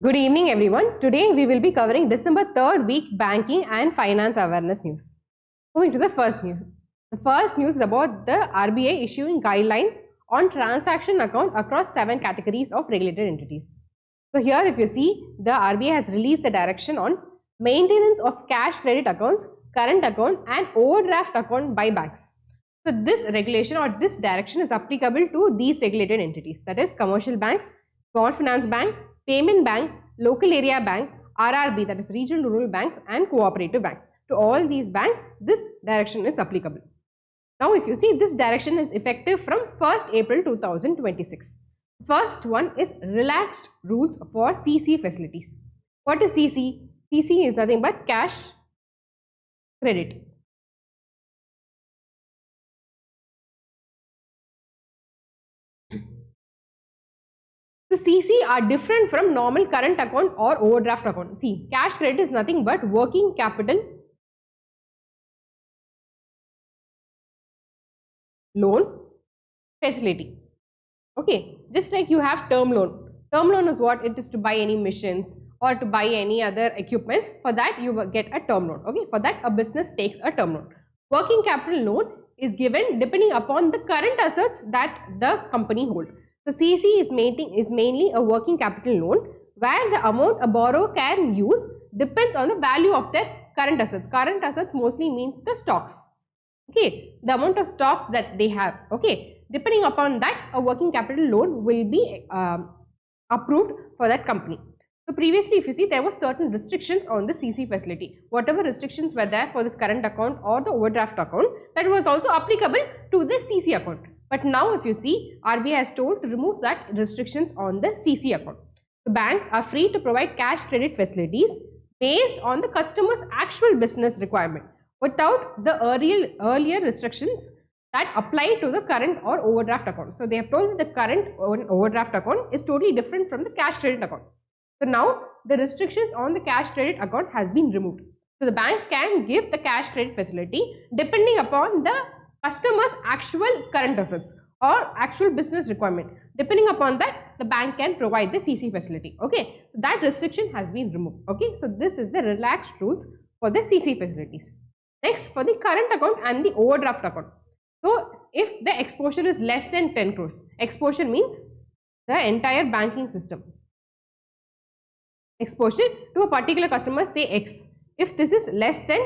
Good evening, everyone. Today we will be covering December 3rd week banking and finance awareness news. Moving to the first news. The first news is about the RBI issuing guidelines on transaction account across 7 categories of regulated entities. So here if you see, the RBI has released the direction on maintenance of cash credit accounts, current account and overdraft account by banks. So this regulation or this direction is applicable to these regulated entities, that is commercial banks, small finance bank, payment bank, local area bank, RRB, that is regional rural banks and cooperative banks. To all these banks, this direction is applicable. Now, if you see, this direction is effective from 1st April 2026. First one is relaxed rules for CC facilities. What is CC? CC is nothing but cash credit. So CC are different from normal current account or overdraft account. See, cash credit is nothing but working capital loan facility. Okay, just like you have term loan. Term loan is what? It is to buy any machines or to buy any other equipments. For that you get a term loan. Okay, for that a business takes a term loan. Working capital loan is given depending upon the current assets that the company holds. So CC is mainly a working capital loan where the amount a borrower can use depends on the value of their current assets. Current assets mostly means the stocks. Okay, the amount of stocks that they have. Okay, depending upon that, a working capital loan will be approved for that company. So previously, if you see, there were certain restrictions on the CC facility. Whatever restrictions were there for this current account or the overdraft account, that was also applicable to the CC account. But now if you see, RBI has told to remove that restrictions on the CC account. The banks are free to provide cash credit facilities based on the customer's actual business requirement without the earlier restrictions that apply to the current or overdraft account. So they have told that the current overdraft account is totally different from the cash credit account. So now the restrictions on the cash credit account has been removed. So the banks can give the cash credit facility depending upon the customer's actual current assets or actual business requirement. Depending upon that, the bank can provide the CC facility. Okay, so that restriction has been removed. Okay, so this is the relaxed rules for the CC facilities. Next, for the current account and the overdraft account. So if the exposure is less than 10 crores, exposure means the entire banking system. Exposure to a particular customer, say X. If this is less than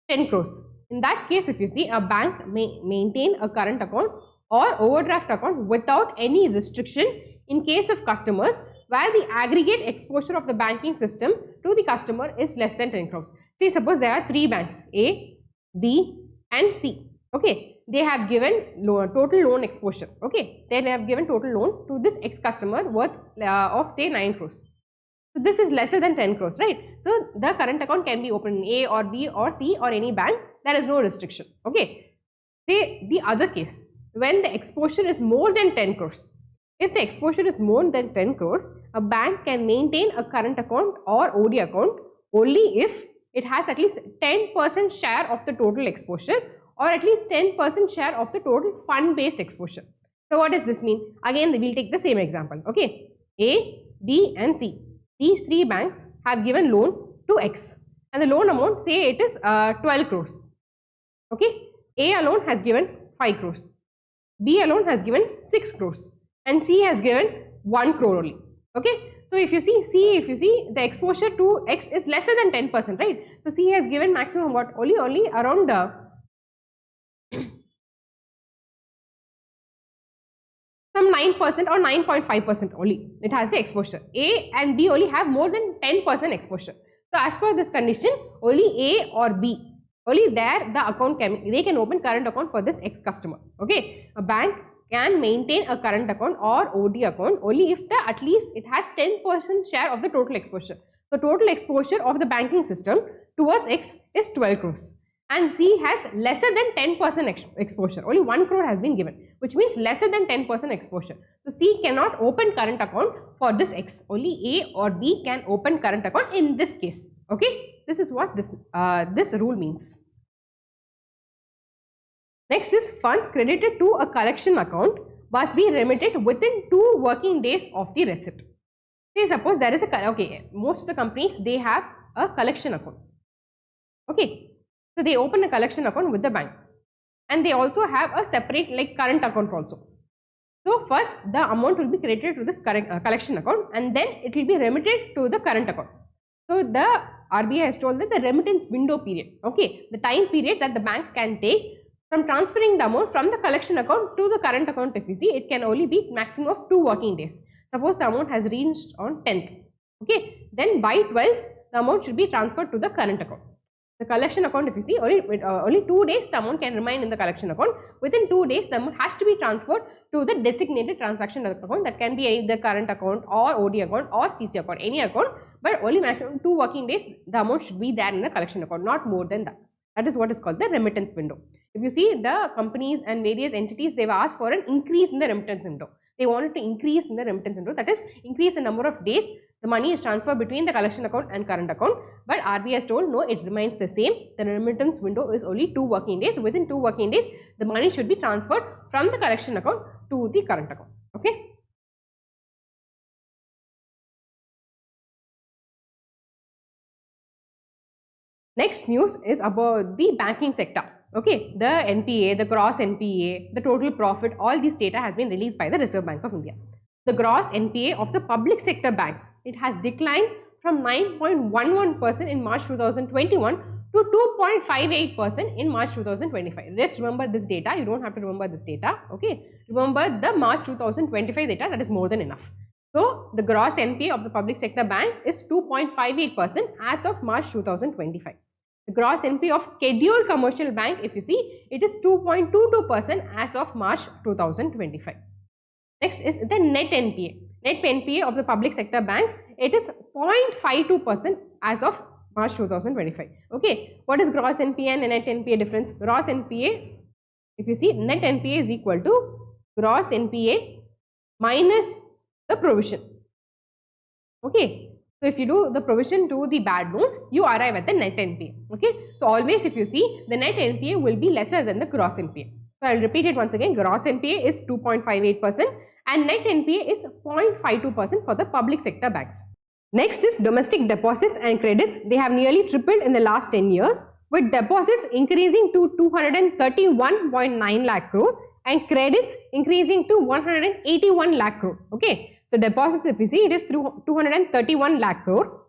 10 crores, in that case, if you see, a bank may maintain a current account or overdraft account without any restriction in case of customers where the aggregate exposure of the banking system to the customer is less than 10 crores. See, suppose there are 3 banks, A, B and C. Okay, they have given total loan exposure. Okay, they have given total loan to this X customer worth of say 9 crores. So this is lesser than 10 crores, right? So the current account can be opened in A or B or C or any bank. There is no restriction. Okay, say the other case, when the exposure is more than 10 crores. If the exposure is more than 10 crores, a bank can maintain a current account or OD account only if it has at least 10% share of the total exposure or at least 10% share of the total fund-based exposure. So what does this mean? Again, we will take the same example. Okay, A, B and C. These 3 banks have given loan to X and the loan amount, say it is 12 crores. Okay, A alone has given 5 crores, B alone has given 6 crores and C has given 1 crore only. Okay, so if you see, the exposure to X is lesser than 10%, right? So C has given maximum what? Only around some 9% or 9.5% only. It has the exposure. A and B only have more than 10% exposure. So as per this condition, only A or B, only there the account they can open current account for this X customer. Okay, a bank can maintain a current account or OD account only if at least it has 10% share of the total exposure. So total exposure of the banking system towards X is 12 crores and C has lesser than 10% exposure. Only 1 crore has been given, which means lesser than 10% exposure. So C cannot open current account for this X. Only A or B can open current account in this case. Okay, this is what this rule means. Next is funds credited to a collection account must be remitted within 2 working days of the receipt. Say suppose there is a, most of the companies, they have a collection account. Okay, so they open a collection account with the bank, and they also have a separate like current account also. So first the amount will be credited to this collection account, and then it will be remitted to the current account. So the RBI has told that the remittance window period, okay, the time period that the banks can take from transferring the amount from the collection account to the current account, if you see, it can only be maximum of 2 working days. Suppose the amount has reached on 10th, okay, then by 12th the amount should be transferred to the current account. The collection account, if you see, only 2 days the amount can remain in the collection account. Within 2 days, the amount has to be transferred to the designated transaction account, that can be either current account or OD account or CC account, any account, but only maximum 2 working days the amount should be there in the collection account, not more than that. That is what is called the remittance window. If you see, the companies and various entities, they have asked for an increase in the remittance window. They wanted to increase in the remittance window, that is increase the number of days the money is transferred between the collection account and current account, but RBI has told no, it remains the same. The remittance window is only 2 working days. Within 2 working days, the money should be transferred from the collection account to the current account. Okay. Next news is about the banking sector. Okay, the NPA, the gross NPA, the total profit, all these data has been released by the Reserve Bank of India. The gross NPA of the public sector banks, it has declined from 9.11% in March 2021 to 2.58% in March 2025. Just remember this data, you don't have to remember this data, okay. Remember the March 2025 data, that is more than enough. So, the gross NPA of the public sector banks is 2.58% as of March 2025. The gross NPA of scheduled commercial bank, if you see, it is 2.22% as of March 2025. Next is the net NPA. Net NPA of the public sector banks, it is 0.52% as of March 2025. Okay, what is gross NPA and net NPA difference? Gross NPA, if you see, net NPA is equal to gross NPA minus the provision. Okay, so if you do the provision to the bad loans, you arrive at the net NPA. Okay, so always if you see, the net NPA will be lesser than the gross NPA. So I'll repeat it once again. Gross NPA is 2.58% and net NPA is 0.52% for the public sector banks. Next is domestic deposits and credits. They have nearly tripled in the last 10 years, with deposits increasing to 231.9 lakh crore and credits increasing to 181 lakh crore. Okay, so deposits, if you see, it is through 231 lakh crore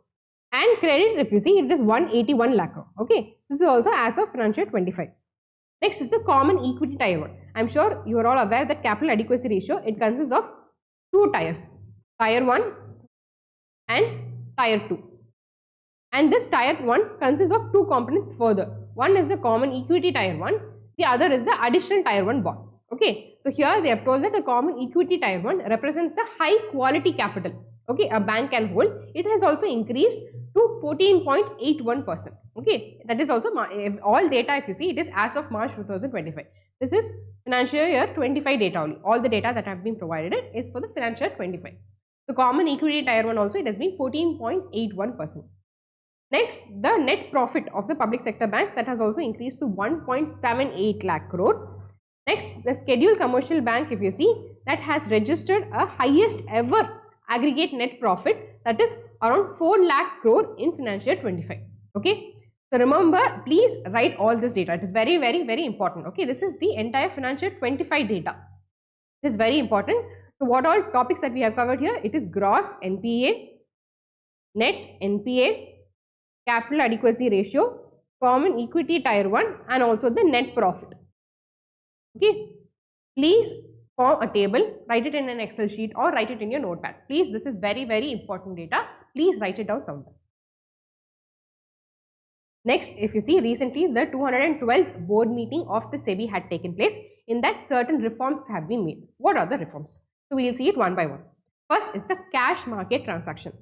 and credits, if you see, it is 181 lakh crore. Okay, this is also as of financial 25. Next is the common equity tier 1. I am sure you are all aware that capital adequacy ratio, it consists of 2 tiers, tier 1 and tier 2. And this tier 1 consists of 2 components further. One is the common equity tier 1, the other is the additional tier 1 bond. Okay, so here they have told that the common equity tier 1 represents the high quality capital, okay, a bank can hold. It has also increased to 14.81%. Okay, that is also all data, if you see, it is as of March 2025. This is financial year 25 data only. All the data that have been provided is for the financial year 25. The common equity tier 1 also, it has been 14.81%. Next, the net profit of the public sector banks, that has also increased to 1.78 lakh crore. Next, the scheduled commercial bank, if you see, that has registered a highest ever aggregate net profit, that is around 4 lakh crore in financial year 25. Okay, so remember, please write all this data. It is very, very, very important. Okay, this is the entire financial year 25 data. It is very important. So what all topics that we have covered here? It is gross NPA, net NPA, capital adequacy ratio, common equity tier 1 and also the net profit. Okay, please form a table, write it in an Excel sheet or write it in your notepad. Please, this is very, very important data. Please write it down somewhere. Next, if you see, recently the 212th board meeting of the SEBI had taken place. In that, certain reforms have been made. What are the reforms? So we will see it one by one. First is the cash market transaction.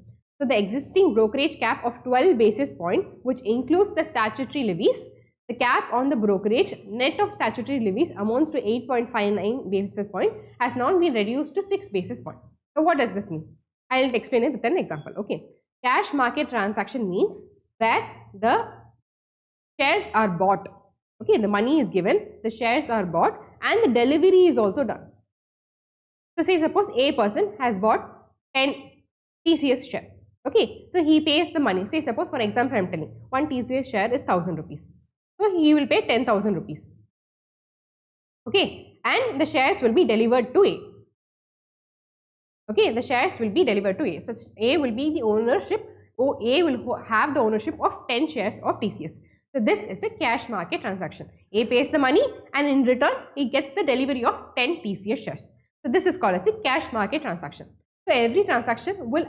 So the existing brokerage cap of 12 basis point, which includes the statutory levies, the cap on the brokerage net of statutory levies amounts to 8.59 basis point, has now been reduced to 6 basis point. So what does this mean? I will explain it with an example. Okay, cash market transaction means where the shares are bought. Okay, the money is given, the shares are bought and the delivery is also done. So say suppose A person has bought 10 TCS share. Okay, so he pays the money. Say suppose for example I am telling one TCS share is 1000 rupees. So he will pay 10,000 rupees. Okay, and the shares will be delivered to A. Okay, the shares will be delivered to A. So A will be the ownership, or A will have the ownership of 10 shares of TCS. So this is a cash market transaction. A pays the money and in return he gets the delivery of 10 TCS shares. So this is called as the cash market transaction. So every transaction will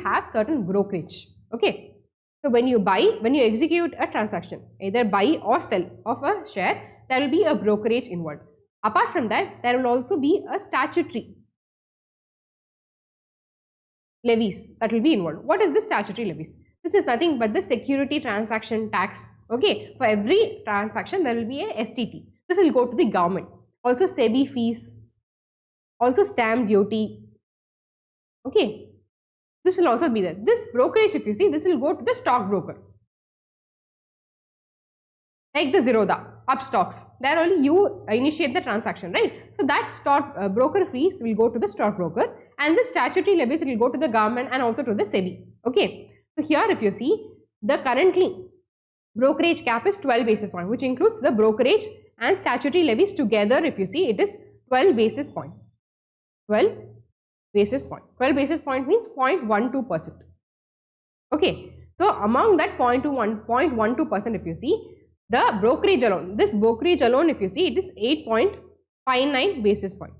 have certain brokerage. Okay. So when you execute a transaction, either buy or sell of a share, there will be a brokerage involved. Apart from that, there will also be a statutory levies that will be involved. What is this statutory levies? This is nothing but the security transaction tax. Okay, for every transaction there will be a STT. This will go to the government. Also SEBI fees, also stamp duty. Okay, this will also be there. This brokerage, if you see, this will go to the stockbroker. Like the Zerodha, Upstocks. There only you initiate the transaction, right? So that stock broker fees will go to the stockbroker, and the statutory levies will go to the government and also to the SEBI. Okay. So here if you see, the currently brokerage cap is 12 basis point, which includes the brokerage and statutory levies together. If you see, it is 12 basis point. 12 basis point. 12 basis point means 0.12%. Okay. So among that 0.12%, if you see, the brokerage alone, this brokerage alone, if you see, it is 8.59 basis point.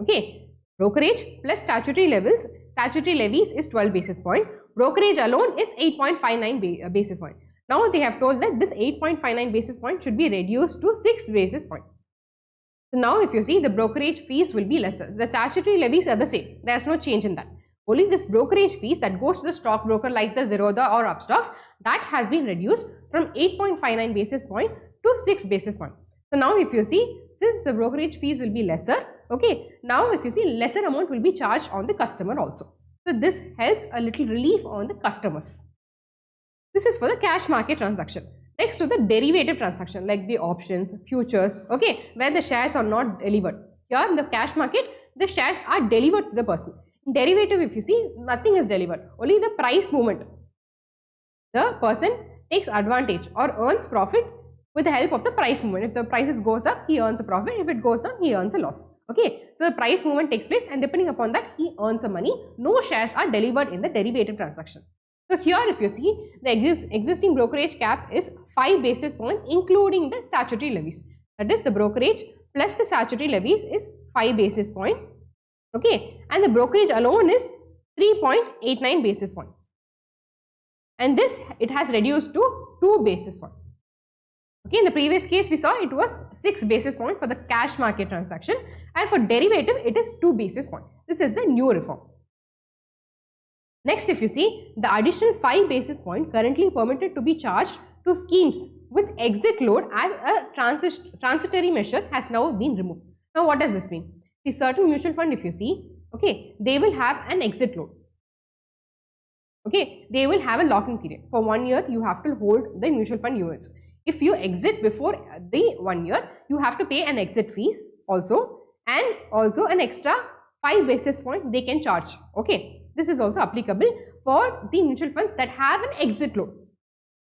Okay, brokerage plus statutory levies is 12 basis point. Brokerage alone is 8.59 basis point. Now they have told that this 8.59 basis point should be reduced to 6 basis point. So now if you see, the brokerage fees will be lesser. The statutory levies are the same. There is no change in that. Only this brokerage fees that goes to the stockbroker like the Zerodha or Upstocks, that has been reduced from 8.59 basis point to 6 basis point. So now if you see, since the brokerage fees will be lesser, okay, now if you see, lesser amount will be charged on the customer also. So this helps a little relief on the customers. This is for the cash market transaction. Next to the derivative transaction like the options, futures, okay, where the shares are not delivered. Here in the cash market, the shares are delivered to the person. In derivative, if you see, nothing is delivered, only the price movement. The person takes advantage or earns profit with the help of the price movement. If the prices goes up, he earns a profit. If it goes down, he earns a loss. Okay, so the price movement takes place and depending upon that, he earns the money. No shares are delivered in the derivative transaction. So here if you see, the existing brokerage cap is 5 basis point including the statutory levies. That is, the brokerage plus the statutory levies is 5 basis point. Okay, and the brokerage alone is 3.89 basis point. And this, it has reduced to 2 basis point. Okay, in the previous case we saw it was 6 basis point for the cash market transaction, and for derivative it is 2 basis point. This is the new reform. Next, if you see, the additional 5 basis point currently permitted to be charged to schemes with exit load as a transitory measure has now been removed. Now what does this mean? See, certain mutual fund, if you see, okay, they will have an exit load. Okay, they will have a lock-in period. For 1 year, you have to hold the mutual fund units. If you exit before the 1 year, you have to pay an exit fees also, and also an extra 5 basis point they can charge. Okay, this is also applicable for the mutual funds that have an exit load.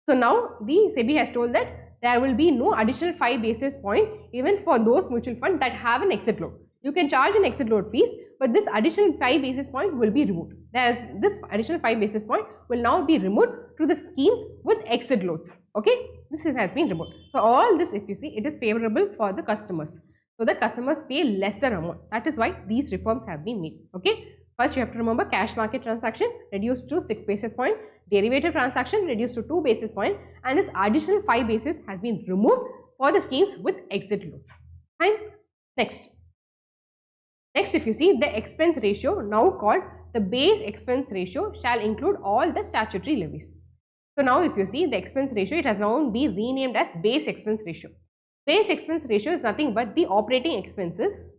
So now the SEBI has told that there will be no additional 5 basis point even for those mutual funds that have an exit load. You can charge an exit load fees, but this additional 5 basis point will be removed. This additional 5 basis point will now be removed to the schemes with exit loads. Okay, this has been removed. So all this, if you see, it is favorable for the customers. So the customers pay lesser amount. That is why these reforms have been made. Okay, first you have to remember cash market transaction reduced to 6 basis point, derivative transaction reduced to 2 basis point, and this additional 5 basis has been removed for the schemes with exit loads. Fine. Next, if you see, the expense ratio, now called the base expense ratio, shall include all the statutory levies. So now if you see, the expense ratio, it has now been renamed as base expense ratio. Base expense ratio is nothing but the operating expenses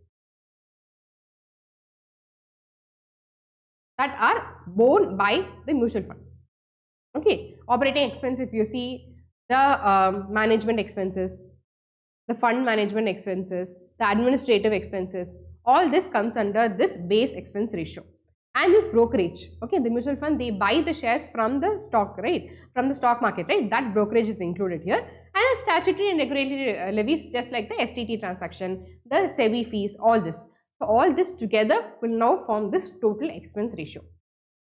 that are borne by the mutual fund. Okay, operating expense, if you see, the management expenses, the fund management expenses, the administrative expenses, all this comes under this base expense ratio. and this brokerage. Okay, the mutual fund, they buy the shares from the stock, right? From the stock market, right? That brokerage is included here. And the statutory and regulatory levies, just like the STT transaction, the SEBI fees, all this. So all this together will now form this total expense ratio.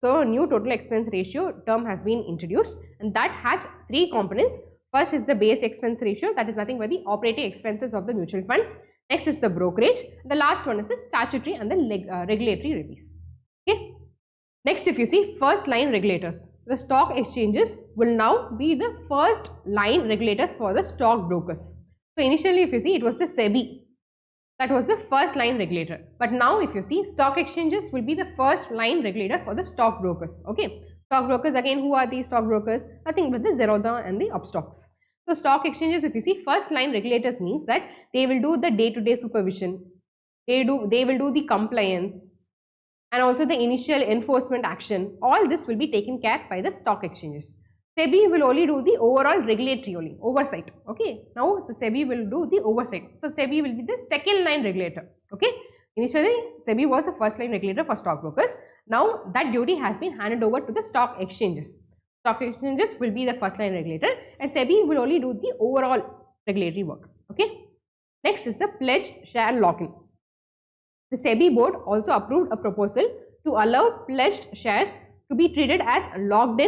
So new total expense ratio term has been introduced, and that has three components. First is the base expense ratio, that is nothing but the operating expenses of the mutual fund. Next is the brokerage. The last one is the statutory and the regulatory levies. Okay. Next, if you see first line regulators, the stock exchanges will now be the first line regulators for the stock brokers. So initially, if you see, it was the SEBI that was the first line regulator. But now, if you see, stock exchanges will be the first line regulator for the stock brokers. Okay, stock brokers, again, who are these stock brokers? Nothing but the Zerodha and the Upstocks. So stock exchanges, if you see, first line regulators means that they will do the day-to-day supervision. They will do the compliance, and also the initial enforcement action. All this will be taken care by the stock exchanges. SEBI will only do the overall regulatory oversight. Okay, now the SEBI will do the oversight. So SEBI will be the second line regulator. Okay, initially SEBI was the first line regulator for stockbrokers. Now that duty has been handed over to the stock exchanges. Stock exchanges will be the first line regulator, and SEBI will only do the overall regulatory work. Okay, next is the pledge share lock-in. The SEBI board also approved a proposal to allow pledged shares to be treated as locked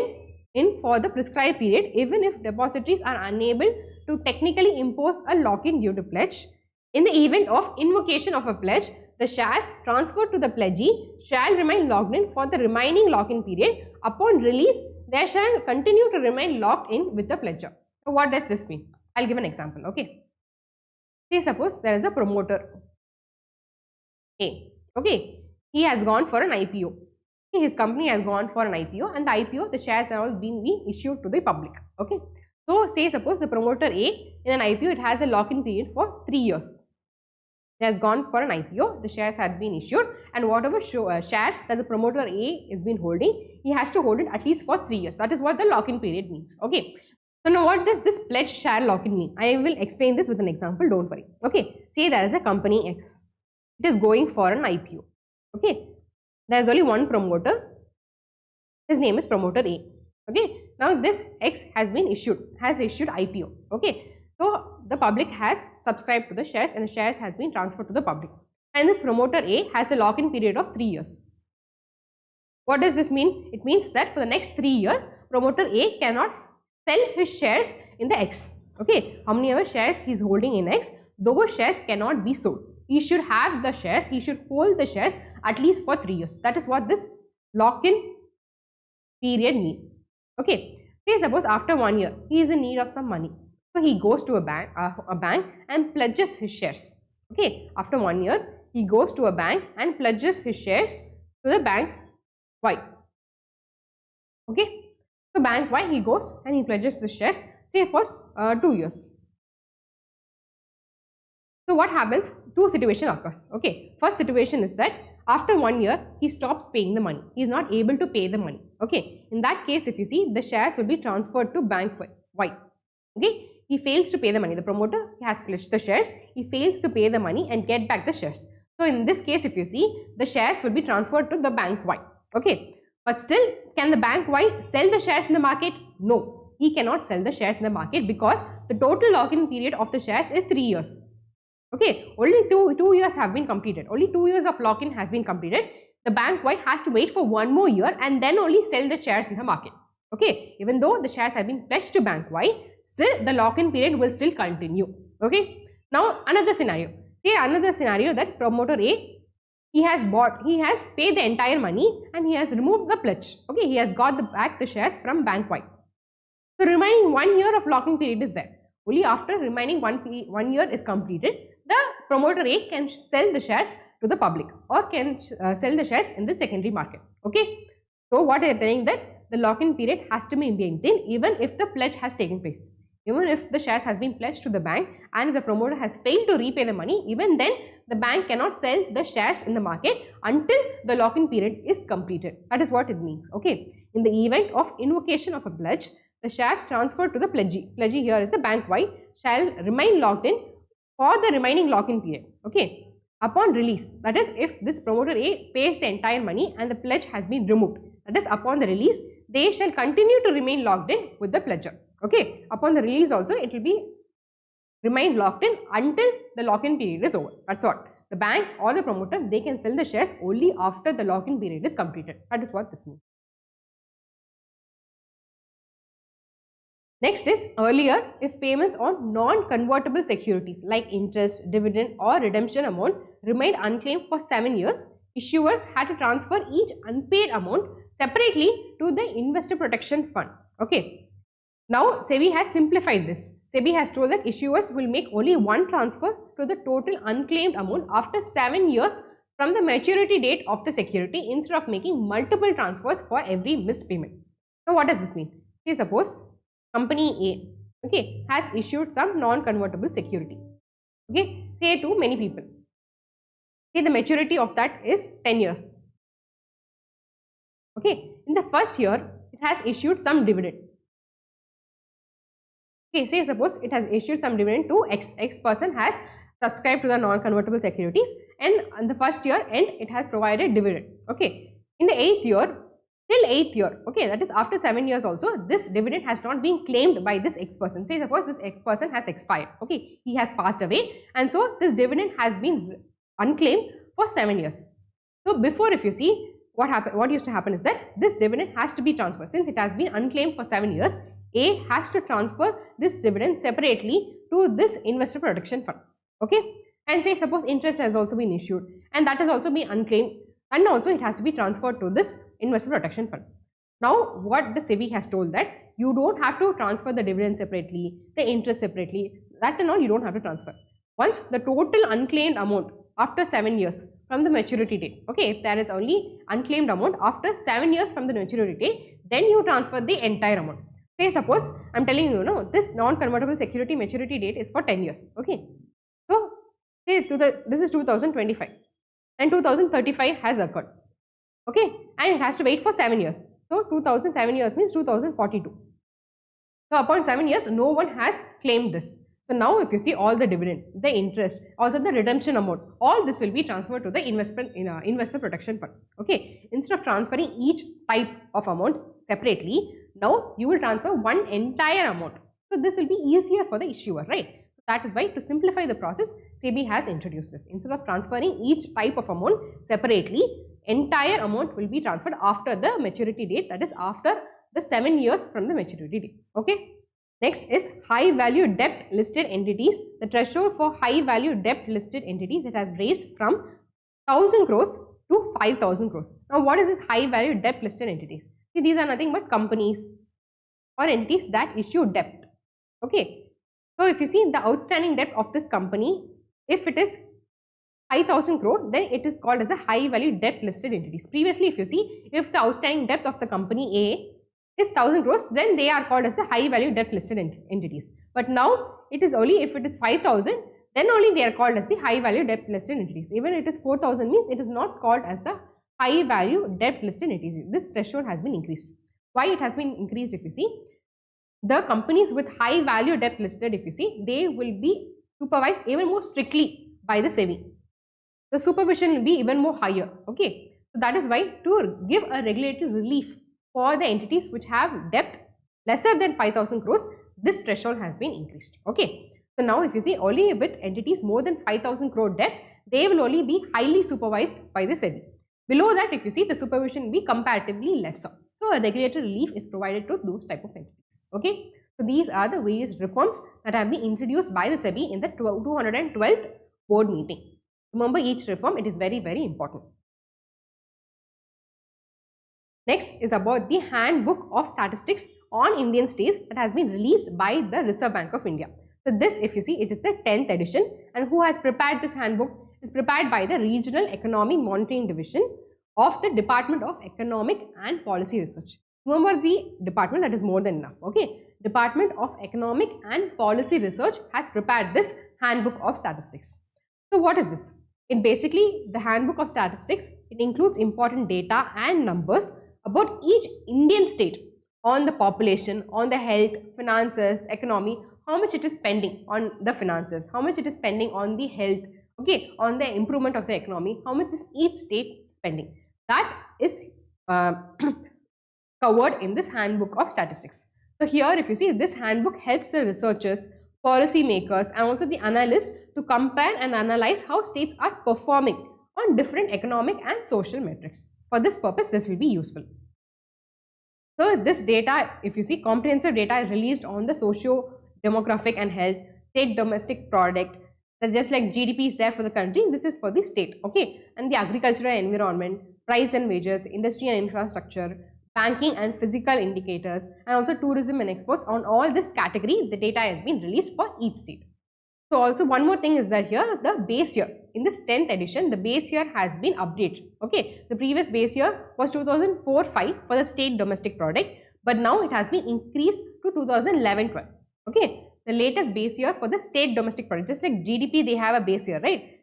in for the prescribed period, even if depositories are unable to technically impose a lock-in due to pledge. In the event of invocation of a pledge, the shares transferred to the pledgee shall remain locked in for the remaining lock-in period. Upon release, they shall continue to remain locked in with the pledger. So what does this mean? I'll give an example. Okay. Say suppose there is a promoter A. Okay. He has gone for an IPO. His company has gone for an IPO, and the IPO, the shares are all being issued to the public. Okay. So say suppose the promoter A, in an IPO, it has a lock-in period for 3 years. It has gone for an IPO, the shares had been issued, and whatever shares that the promoter A is been holding, he has to hold it at least for 3 years. That is what the lock-in period means. Okay. So now what does this pledge share lock-in mean? I will explain this with an example, don't worry. Okay. Say there is a company X. It is going for an IPO. Okay. There is only one promoter. His name is promoter A. Okay. Now this X has issued IPO. Okay. So the public has subscribed to the shares, and the shares has been transferred to the public. And this promoter A has a lock-in period of 3 years. What does this mean? It means that for the next 3 years, promoter A cannot sell his shares in the X. Okay. How many ever shares he is holding in X, those shares cannot be sold. He should have the shares, he should hold the shares at least for 3 years. That is what this lock-in period means. Okay. Say suppose after 1 year, he is in need of some money. So he goes to a bank and pledges his shares. Okay. After 1 year, he goes to a bank and pledges his shares to the bank Y. Okay. So bank Y, he goes and he pledges the shares, say for 2 years. So what happens? Two situations occurs. Okay. First situation is that after 1 year, he stops paying the money. He is not able to pay the money. Okay. In that case, if you see, the shares will be transferred to bank Y. Okay. He fails to pay the money. The promoter has pledged the shares. He fails to pay the money and get back the shares. So in this case, if you see, the shares will be transferred to the bank Y. Okay. But still, can the bank Y sell the shares in the market? No. He cannot sell the shares in the market because the total lock-in period of the shares is 3 years. Okay, only two years have been completed. Only 2 years of lock-in has been completed. The bank Y has to wait for 1 more year and then only sell the shares in the market. Okay, even though the shares have been pledged to bank Y, still the lock-in period will still continue. Okay, now another scenario. Say another scenario that promoter A, he has paid the entire money and he has removed the pledge. Okay, he has got back the shares from bank Y. So remaining 1 year of lock-in period is there. Only after remaining 1 year is completed, the promoter A can sell the shares to the public or can sell the shares in the secondary market. Okay. So what I am telling that the lock-in period has to be maintained even if the pledge has taken place. Even if the shares has been pledged to the bank and the promoter has failed to repay the money, even then the bank cannot sell the shares in the market until the lock-in period is completed. That is what it means. Okay. In the event of invocation of a pledge, the shares transferred to the pledgee. Pledgee here is the bank Y shall remain locked in for the remaining lock-in period. Okay. Upon release, that is, if this promoter A pays the entire money and the pledge has been removed, that is, upon the release, they shall continue to remain locked in with the pledger. Okay, upon the release also, it will be remain locked in until the lock-in period is over. That's what. The bank or the promoter, they can sell the shares only after the lock-in period is completed. That is what this means. Next is earlier, if payments on non-convertible securities like interest, dividend or redemption amount remained unclaimed for 7 years, issuers had to transfer each unpaid amount separately to the Investor Protection Fund. Okay. Now, SEBI has simplified this. SEBI has told that issuers will make only one transfer to the total unclaimed amount after 7 years from the maturity date of the security instead of making multiple transfers for every missed payment. Now, what does this mean? Say suppose company A, okay, has issued some non-convertible security, okay, say to many people. Say the maturity of that is 10 years. Okay, in the first year, it has issued some dividend. Okay, say suppose it has issued some dividend to X person has subscribed to the non-convertible securities, and in the first year end, it has provided dividend. Okay, in the 8th year, till 8th year, okay, that is after 7 years also, this dividend has not been claimed by this X person. Say suppose this X person has expired, okay, he has passed away, and so this dividend has been unclaimed for 7 years. So before, if you see what used to happen is that this dividend has to be transferred. Since it has been unclaimed for 7 years, A has to transfer this dividend separately to this Investor Protection Fund. Okay, and say suppose interest has also been issued and that has also been unclaimed, and also it has to be transferred to this Investor Protection Fund. Now, what the SEBI has told that you don't have to transfer the dividend separately, the interest separately, that and all you don't have to transfer. Once the total unclaimed amount after 7 years from the maturity date, okay, if there is only unclaimed amount after 7 years from the maturity date, then you transfer the entire amount. Say suppose I am telling you, no, this non-convertible security maturity date is for 10 years, okay. So, say this is 2025 and 2035 has occurred, okay, and it has to wait for 7 years. So, 2007 years means 2042. So, upon 7 years, no one has claimed this. So, now if you see all the dividend, the interest, also the redemption amount, all this will be transferred to the Investor Protection Fund, okay. Instead of transferring each type of amount separately, now you will transfer one entire amount. So, this will be easier for the issuer, right? That is why, to simplify the process, SEBI has introduced this. Instead of transferring each type of amount separately, entire amount will be transferred after the maturity date, that is after the 7 years from the maturity date. Okay. Next is high value debt listed entities. The threshold for high value debt listed entities, it has raised from 1000 crores to 5000 crores. Now, what is this high value debt listed entities? See, these are nothing but companies or entities that issue debt. Okay. So, if you see the outstanding debt of this company, if it is 5000 crore, then it is called as a high value debt listed entities. Previously, if you see, if the outstanding debt of the company A is 1000 crores, then they are called as the high value debt listed entities. But now, it is only if it is 5000, then only they are called as the high value debt listed entities. Even it is 4000 means it is not called as the high value debt listed entities. This threshold has been increased. Why it has been increased? If you see, the companies with high value debt listed, if you see, they will be supervised even more strictly by the SEBI. The supervision will be even more higher. Okay, so that is why, to give a regulatory relief for the entities which have debt lesser than 5000 crores, this threshold has been increased. Okay, so now if you see, only with entities more than 5000 crore debt, they will only be highly supervised by the SEBI. Below that, if you see, the supervision will be comparatively lesser. So, a regulatory relief is provided to those type of entities. Okay. So, these are the various reforms that have been introduced by the SEBI in the 212th board meeting. Remember each reform, it is very, very important. Next is about the Handbook of Statistics on Indian States that has been released by the Reserve Bank of India. So, this, if you see, it is the 10th edition, and who has prepared this handbook? It is prepared by the Regional Economic Monitoring Division of the Department of Economic and Policy Research. Remember the department, that is more than enough. Okay, Department of Economic and Policy Research has prepared this Handbook of Statistics. So, what is this? It basically, the Handbook of Statistics, it includes important data and numbers about each Indian state on the population, on the health, finances, economy, how much it is spending on the finances, how much it is spending on the health, okay, on the improvement of the economy, how much is each state spending. That is covered in this handbook of statistics. So here if you see, this handbook helps the researchers, policy makers and also the analysts to compare and analyze how states are performing on different economic and social metrics. For this purpose, this will be useful. So this data, if you see, comprehensive data is released on the socio-demographic and health, state domestic product. That's just like GDP is there for the country, this is for the state, okay? And the agricultural environment, price and wages, industry and infrastructure, banking and physical indicators, and also tourism and exports. On all this category, the data has been released for each state. So also one more thing is that here the base year, in this 10th edition, the base year has been updated. Okay, the previous base year was 2004-05 for the state domestic product, but now it has been increased to 2011-12. Okay, the latest base year for the state domestic product, just like GDP, they have a base year, right?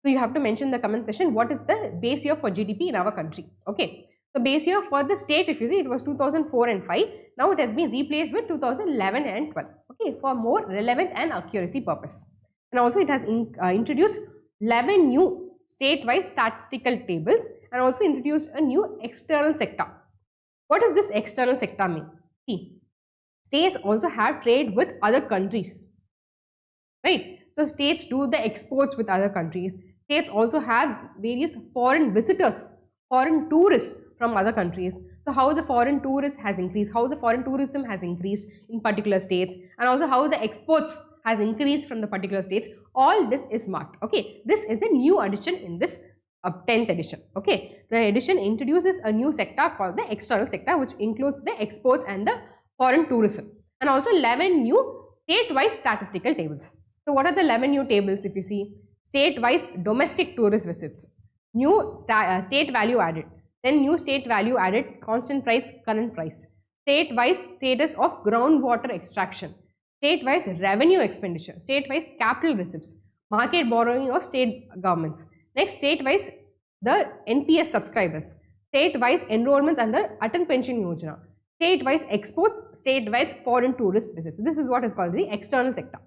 So you have to mention in the comment section what is the base year for GDP in our country. Okay, so base year for the state, if you see, it was 2004 and 5. Now it has been replaced with 2011 and 12. Okay, for more relevant and accuracy purpose. And also it has introduced 11 new state-wise statistical tables and also introduced a new external sector. What does this external sector mean? See, states also have trade with other countries, right? So states do the exports with other countries. States also have various foreign visitors, foreign tourists from other countries. So how the foreign tourist has increased, how the foreign tourism has increased in particular states, and also how the exports has increased from the particular states, all this is marked. Okay, this is a new addition in this 10th edition. Okay, the edition introduces a new sector called the external sector, which includes the exports and the foreign tourism, and also 11 new state-wise statistical tables. So what are the 11 new tables? If you see, state-wise domestic tourist visits, new state value added, then new state value added, constant price, current price, state-wise status of groundwater extraction, state-wise revenue expenditure, state-wise capital receipts, market borrowing of state governments. Next, state-wise the NPS subscribers, state-wise enrollments under Atal Pension Yojana, state-wise export, state-wise foreign tourist visits. This is what is called the external sector.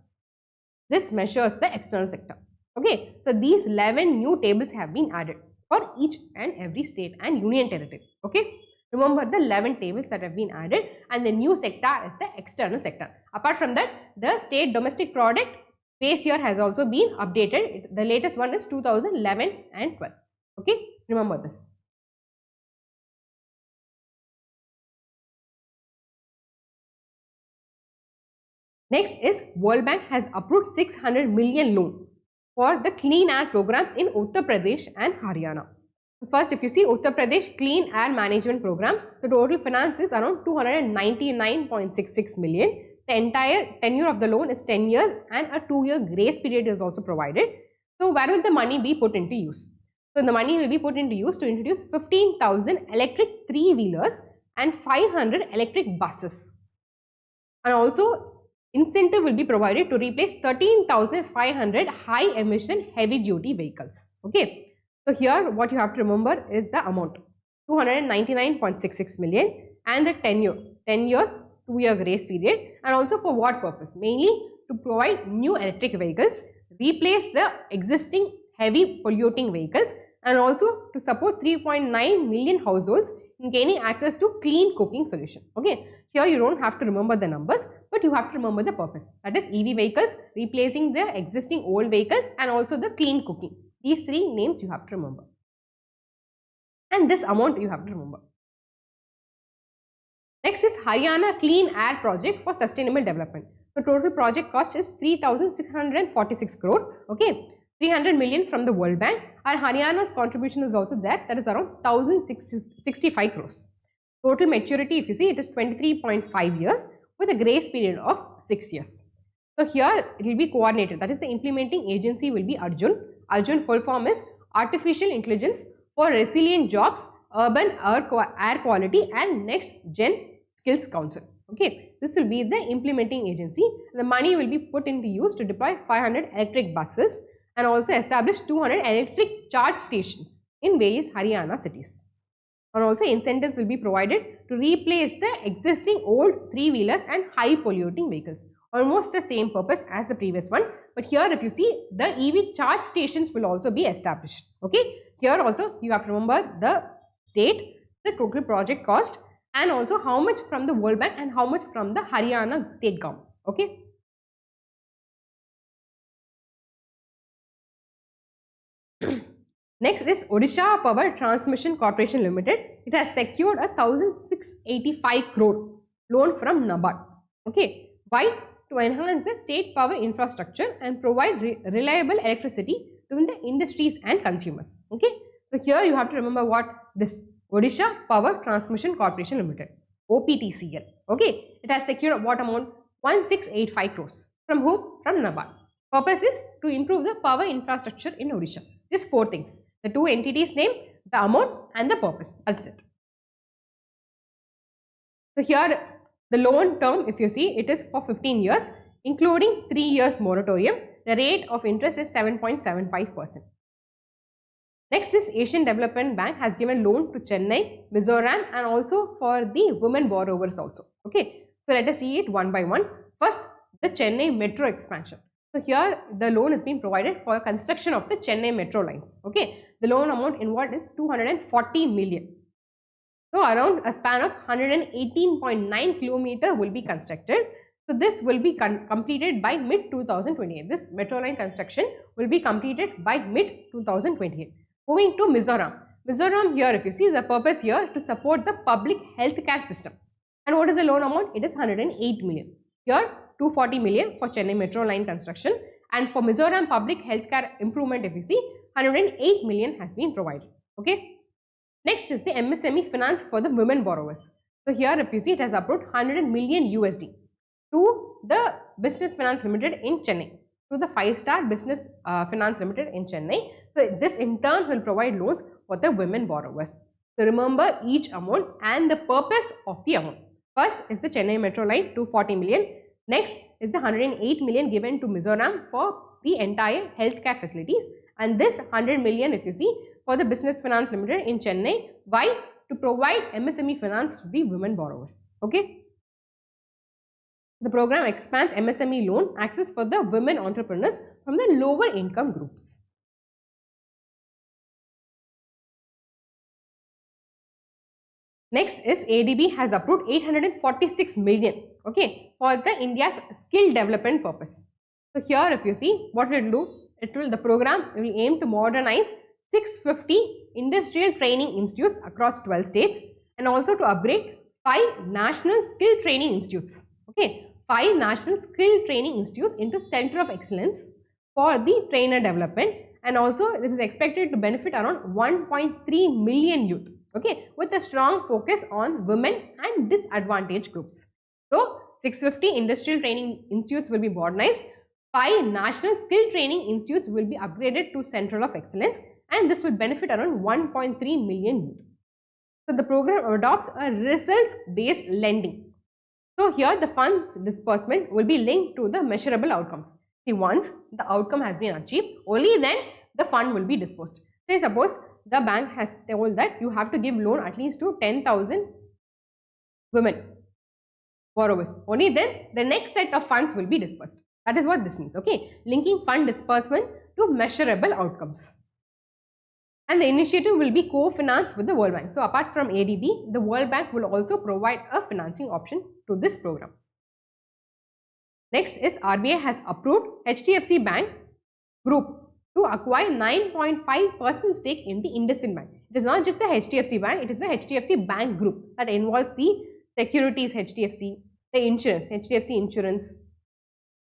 This measures the external sector. Okay, so these 11 new tables have been added for each and every state and union territory. Okay, remember the 11 tables that have been added, and the new sector is the external sector. Apart from that, the state domestic product base year has also been updated. The latest one is 2011 and 12. Okay, remember this. Next is World Bank has approved 600 million loan for the clean air programs in Uttar Pradesh and Haryana. First, if you see Uttar Pradesh Clean Air Management Program, so total finance is around 299.66 million. The entire tenure of the loan is 10 years and a 2-year grace period is also provided. So where will the money be put into use? So the money will be put into use to introduce 15,000 electric 3-wheelers and 500 electric buses. And also incentive will be provided to replace 13,500 high emission heavy duty vehicles. Okay. So here what you have to remember is the amount 299.66 million and the tenure 10 years 2-year grace period, and also for what purpose? Mainly to provide new electric vehicles, replace the existing heavy polluting vehicles, and also to support 3.9 million households in gaining access to clean cooking solution. Okay, here you don't have to remember the numbers, but you have to remember the purpose, that is EV vehicles, replacing the existing old vehicles, and also the clean cooking. These 3 names you have to remember, and this amount you have to remember. Next is Haryana Clean Air Project for Sustainable Development. So total project cost is 3,646 crore. Okay, 300 million from the World Bank, and Haryana's contribution is also there, that is around 1,065 crores. Total maturity, if you see, it is 23.5 years with a grace period of 6 years. So here it will be coordinated, that is the implementing agency will be Arjun. Arjun full form is Artificial Intelligence for Resilient Jobs, Urban Air Quality and Next Gen Skills Council. Okay, this will be the implementing agency. The money will be put into use to deploy 500 electric buses and also establish 200 electric charge stations in various Haryana cities. And also incentives will be provided to replace the existing old 3-wheelers and high polluting vehicles. almost the same purpose as the previous one. But here if you see, the EV charge stations will also be established. Okay, here also you have to remember the state, the total project cost, and also how much from the World Bank and how much from the Haryana state government. Okay. Next is Odisha Power Transmission Corporation Limited. It has secured a 1,685 crore loan from NABARD. Okay. Why? To enhance the state power infrastructure and provide reliable electricity to the industries and consumers. Okay. So here you have to remember what this Odisha Power Transmission Corporation Limited, OPTCL. Okay. It has secured what amount? 1,685 crores. From whom? From NABARD. Purpose is to improve the power infrastructure in Odisha. Just 4 things. The 2 entities name, the amount and the purpose. That's it. So here the loan term, if you see, it is for 15 years, including 3 years moratorium. The rate of interest is 7.75%. Next is Asian Development Bank has given loan to Chennai, Mizoram, and also for the women borrowers also. Okay. So let us see it one by one. First, the Chennai metro expansion. So here the loan is being provided for construction of the Chennai metro lines. Okay. The loan amount involved is 240 million. So around a span of 118.9 kilometer will be constructed. So this will be completed by mid-2028. This metro line construction will be completed by mid-2028. Moving to Mizoram. Mizoram here, if you see, the purpose here to support the public healthcare system. And what is the loan amount? It is 108 million. Here 240 million for Chennai metro line construction, and for Mizoram public healthcare improvement, if you see, 108 million has been provided. Okay. Next is the MSME finance for the women borrowers. So here if you see, it has approved 100 million USD to the Business Finance Limited in Chennai, to the 5-star Business Finance Limited in Chennai. So this in turn will provide loans for the women borrowers. So remember each amount and the purpose of the amount. First is the Chennai metro line, 240 million. Next is the 108 million given to Mizoram for the entire healthcare facilities, and this 100 million, if you see, for the Business Finance Limited in Chennai. Why? To provide MSME finance to the women borrowers. Okay. The program expands MSME loan access for the women entrepreneurs from the lower income groups. Next is ADB has approved 846 million, okay, for the India's skill development purpose. So here if you see, what it will do, the program will aim to modernize 650 industrial training institutes across 12 states, and also to upgrade 5 national skill training institutes. Okay, 5 national skill training institutes into center of excellence for the trainer development, and also this is expected to benefit around 1.3 million youth. Okay, with a strong focus on women and disadvantaged groups. So 650 industrial training institutes will be modernized, 5 national skill training institutes will be upgraded to center of excellence, and this will benefit around 1.3 million youth. So the program adopts a results based lending. So here the funds disbursement will be linked to the measurable outcomes. See, once the outcome has been achieved, only then the fund will be disbursed. Say suppose the bank has told that you have to give loan at least to 10,000 women borrowers. Only then the next set of funds will be disbursed. That is what this means. Okay, linking fund disbursement to measurable outcomes. And the initiative will be co-financed with the World Bank. So apart from ADB, the World Bank will also provide a financing option to this program. Next is RBI has approved HDFC Bank Group to acquire 9.5% stake in the IndusInd Bank. It is not just the HDFC Bank, it is the HDFC Bank Group that involves the securities HDFC, the insurance, HDFC Insurance,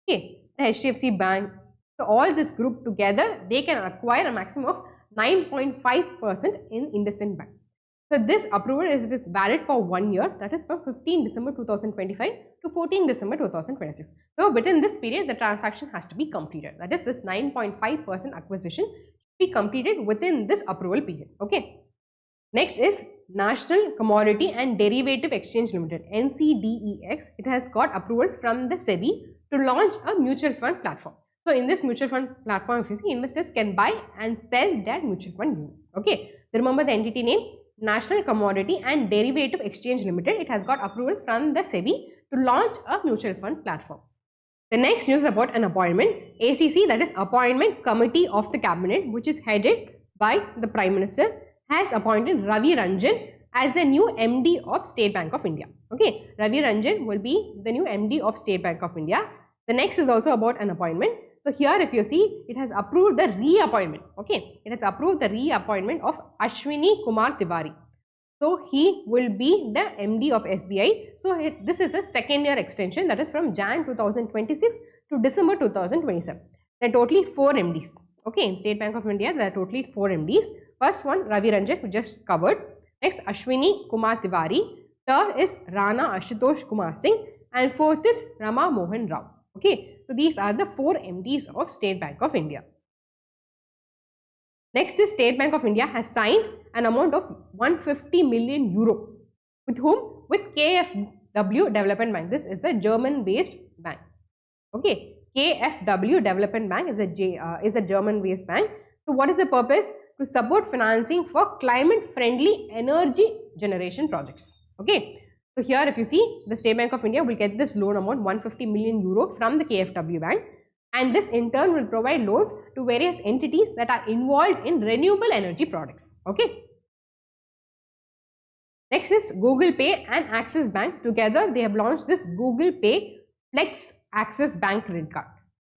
okay, the HDFC Bank. So all this group together, they can acquire a maximum of 9.5% in IndusInd Bank. So this approval is valid for 1 year, that is from 15 December 2025 to 14 December 2026. So within this period, the transaction has to be completed. That is, this 9.5% acquisition should be completed within this approval period. Okay. Next is National Commodity and Derivative Exchange Limited, NCDEX. It has got approval from the SEBI to launch a mutual fund platform. So in this mutual fund platform, if you see, investors can buy and sell their mutual fund units. Okay. Remember the entity name, National Commodity and Derivative Exchange Limited. It has got approval from the SEBI to launch a mutual fund platform. The next news is about an appointment. ACC, that is Appointment Committee of the Cabinet, which is headed by the Prime Minister, has appointed Ravi Ranjan as the new MD of State Bank of India. Okay, Ravi Ranjan will be the new MD of State Bank of India. The next is also about an appointment. So here if you see, it has approved the reappointment. Okay, it has approved the reappointment of Ashwini Kumar Tiwari. So he will be the MD of SBI. So this is a second year extension, that is from Jan 2026 to December 2027. There are totally 4 MDs. Okay, in State Bank of India, there are totally 4 MDs. First one, Ravi Ranjan, we just covered. Next, Ashwini Kumar Tiwari. Third is Rana Ashutosh Kumar Singh. And fourth is Rama Mohan Rao. Okay, so these are the 4 MDs of State Bank of India. Next is State Bank of India has signed an amount of 150 million euro. With whom? With KfW Development Bank. This is a German-based bank. Okay, KfW Development Bank is a German-based bank. So what is the purpose? To support financing for climate-friendly energy generation projects. Okay, so here if you see, the State Bank of India will get this loan amount 150 million euro from the KfW Bank. And this in turn will provide loans to various entities that are involved in renewable energy products. Okay. Next is Google Pay and Axis Bank. Together they have launched this Google Pay Flex Axis Bank Credit Card.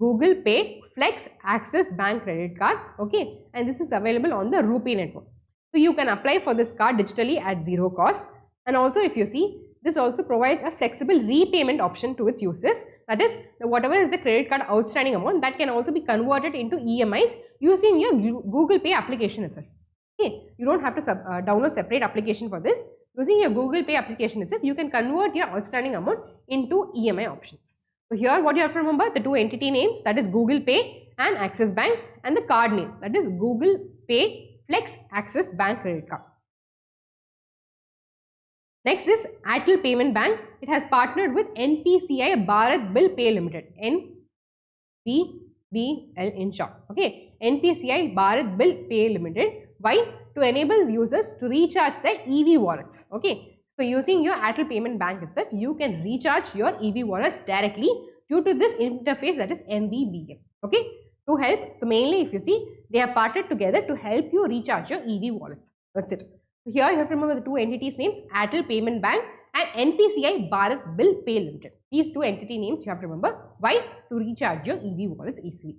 Google Pay Flex Axis Bank Credit Card. Okay. And this is available on the RuPay network. So you can apply for this card digitally at zero cost. And also if you see, this also provides a flexible repayment option to its users. That is, whatever is the credit card outstanding amount, that can also be converted into EMIs using your Google Pay application itself. Okay, you don't have to download separate application for this. Using your Google Pay application itself, you can convert your outstanding amount into EMI options. So here what you have to remember, the 2 entity names, that is Google Pay and Axis Bank, and the card name, that is Google Pay Flex Axis Bank Credit Card. Next is Airtel Payment Bank. It has partnered with NPCI Bharat Bill Pay Limited, NPBL in short. Okay, NPCI Bharat Bill Pay Limited. Why? To enable users to recharge their EV wallets. Okay, so using your Airtel Payment Bank itself, you can recharge your EV wallets directly due to this interface, that is NBBL. Okay, to help. So mainly if you see, they have partnered together to help you recharge your EV wallets. That's it. So here you have to remember the 2 entities names, Airtel Payment Bank and NPCI Bharat Bill Pay Limited. These 2 entity names you have to remember. Why? To recharge your EV wallets easily.